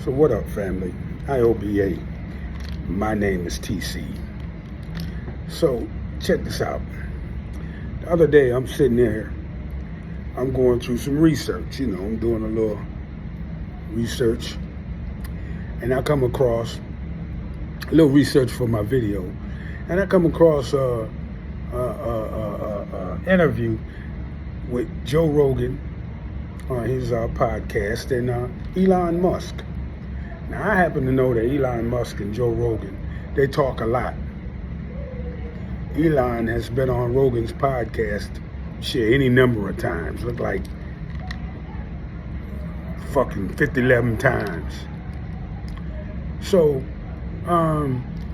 So what up, family? IOBA. My name is TC. So check this out. The other day I'm sitting there, I'm going through some research. I'm doing a little research, and I come across a little research for my video, and I come across a interview with Joe Rogan on his podcast and Elon Musk. Now, I happen to know that Elon Musk and Joe Rogan, they talk a lot. Elon has been on Rogan's podcast, any number of times. Look like fucking 11 times. So,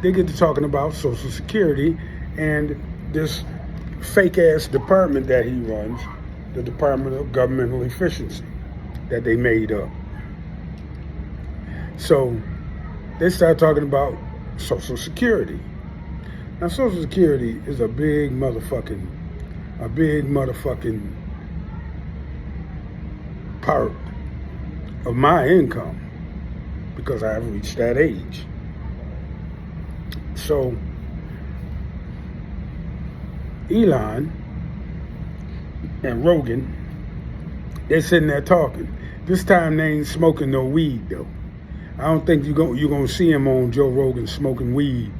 they get to talking about Social Security and this fake-ass department that he runs, the Department of Governmental Efficiency, that they made up. So they start talking about Social Security. Now, Social Security is a big motherfucking part of my income because I have reached that age. So Elon and Rogan, they're sitting there talking. This time they ain't smoking no weed though. I don't think you're gonna see him on Joe Rogan smoking weed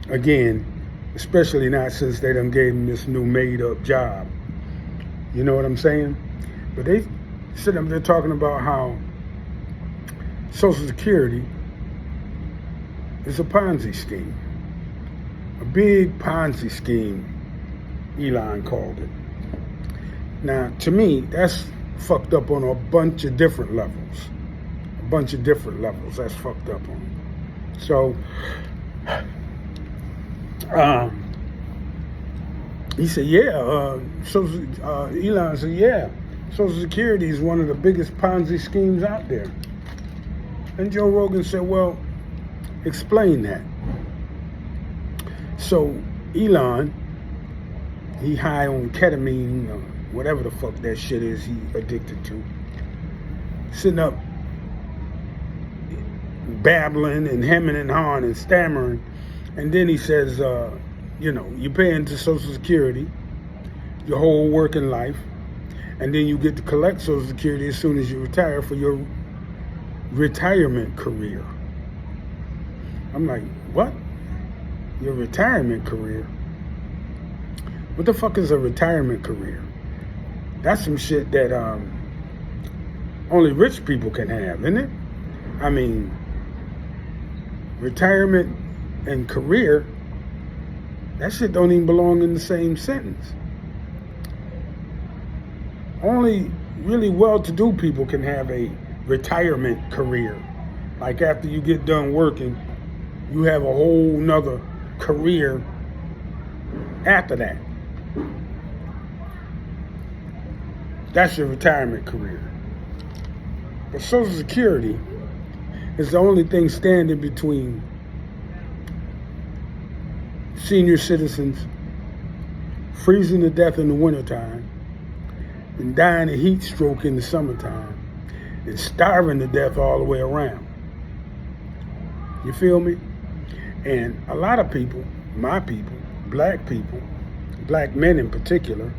again, especially not since they done gave him this new made up job. You know what I'm saying? But they sit up there talking about how Social Security is a Ponzi scheme. A big Ponzi scheme, Elon called it. Now, to me, that's fucked up on a bunch of different levels. That's fucked up on. So, he said, Elon said, yeah, Social Security is one of the biggest Ponzi schemes out there. And Joe Rogan said, well, explain that. So, Elon, he high on ketamine, or whatever the fuck that shit is he addicted to, sitting up babbling and hemming and hawing and stammering, and then he says, you pay into Social Security your whole working life, and then you get to collect Social Security as soon as you retire for your retirement career. I'm like, what? Your retirement career? What the fuck is a retirement career? That's some shit that only rich people can have, isn't it? I mean, retirement and career, that shit don't even belong in the same sentence. Only really well-to-do people can have a retirement career. Like after you get done working, you have a whole nother career after that. That's your retirement career. But Social Security is the only thing standing between senior citizens freezing to death in the wintertime and dying of heat stroke in the summertime and starving to death all the way around. You feel me? And a lot of people, my people, black men in particular,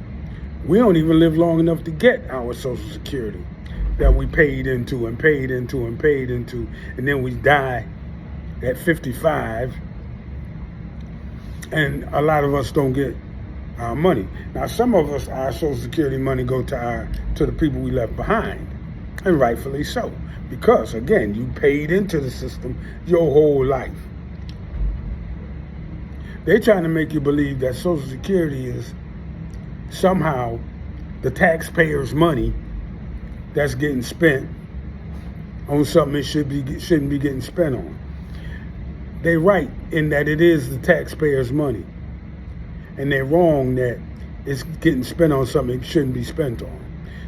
we don't even live long enough to get our Social Security that we paid into, and then we die at 55, and a lot of us don't get our money. Now, some of us, our Social Security money go to the people we left behind, and rightfully so, because again, you paid into the system your whole life. They're trying to make you believe that Social Security is somehow the taxpayers' money that's getting spent on something it shouldn't be getting spent on. They're right in that it is the taxpayers' money, and they're wrong that it's getting spent on something it shouldn't be spent on.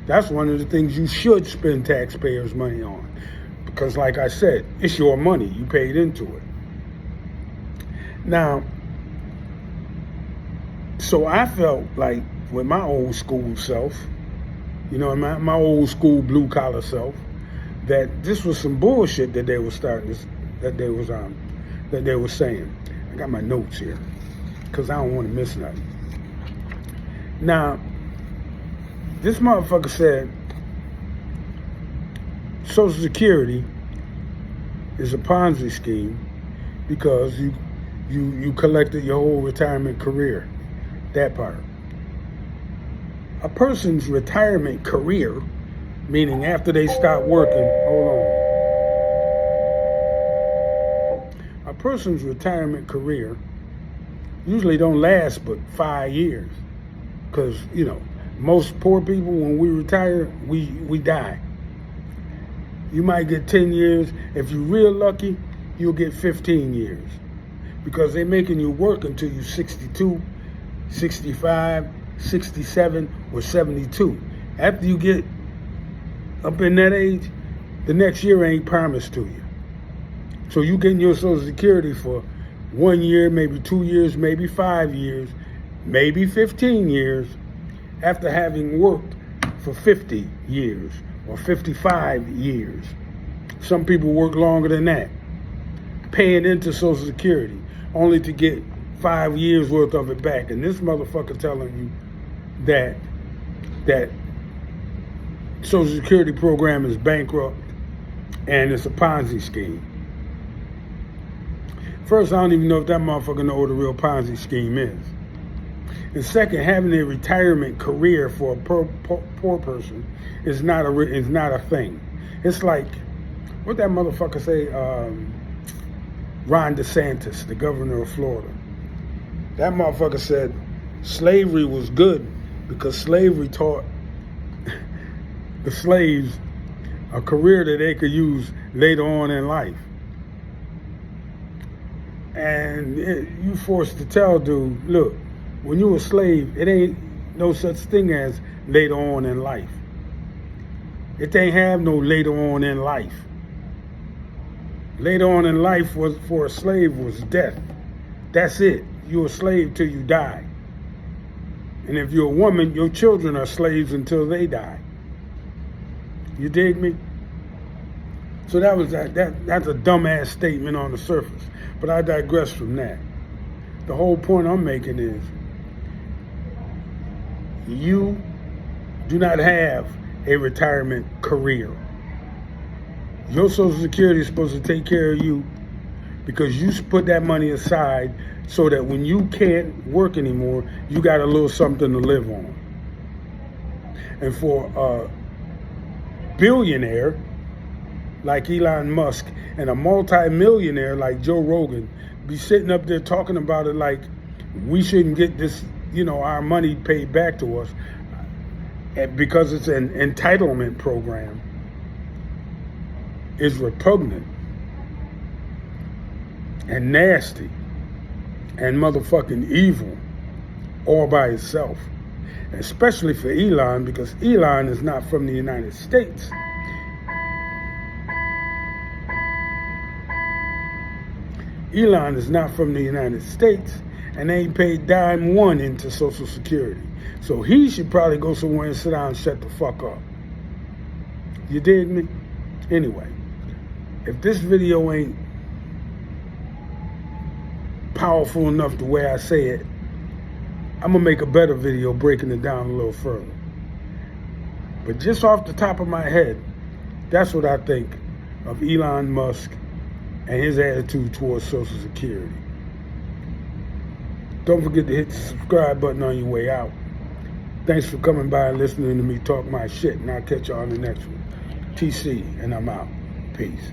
That's one of the things you should spend taxpayers' money on, because like I said, it's your money. You paid into it. Now, so I felt like with my old school self, my old school blue collar self, that this was some bullshit that they were that they were saying. I got my notes here because I don't want to miss nothing. Now, this motherfucker said Social Security is a Ponzi scheme because you collected your whole retirement career. That part. A person's retirement career, meaning after they stop working, a person's retirement career usually don't last but 5 years. Because, most poor people, when we retire, we die. You might get 10 years. If you're real lucky, you'll get 15 years. Because they're making you work until you're 62, 65, 67, or 72. After you get up in that age, the next year ain't promised to you. So you getting your Social Security for 1 year, maybe 2 years, maybe 5 years, maybe 15 years, after having worked for 50 years or 55 years. Some people work longer than that, paying into Social Security, only to get 5 years worth of it back. And this motherfucker telling you that Social Security program is bankrupt and it's a Ponzi scheme. First, I don't even know if that motherfucker know what a real Ponzi scheme is. And second, having a retirement career for a poor person is not a thing. It's like, what that motherfucker say, Ron DeSantis, the governor of Florida. That motherfucker said slavery was good because slavery taught the slaves a career that they could use later on in life. And you forced to tell dude, look, when you a slave, it ain't no such thing as later on in life. It ain't have no later on in life. Later on in life was for a slave was death. That's it. You're a slave till you die. And if you're a woman, your children are slaves until they die. You dig me? So that's a dumbass statement on the surface. But I digress from that. The whole point I'm making is you do not have a retirement career. Your Social Security is supposed to take care of you because you put that money aside so that when you can't work anymore, you got a little something to live on. And for a billionaire like Elon Musk and a multi-millionaire like Joe Rogan be sitting up there talking about it like we shouldn't get this, our money paid back to us because it's an entitlement program, is repugnant and nasty and motherfucking evil all by itself. Especially for Elon, because Elon is not from the United States. Elon is not from the United States and they ain't paid dime one into Social Security. So he should probably go somewhere and sit down and shut the fuck up. You dig me? Anyway, if this video ain't powerful enough the way I say it, I'm gonna make a better video breaking it down a little further. But just off the top of my head, that's what I think of Elon Musk and his attitude towards Social Security. Don't forget to hit the subscribe button on your way out. Thanks for coming by and listening to me talk my shit, and I'll catch y'all on the next one. TC, and I'm out. Peace.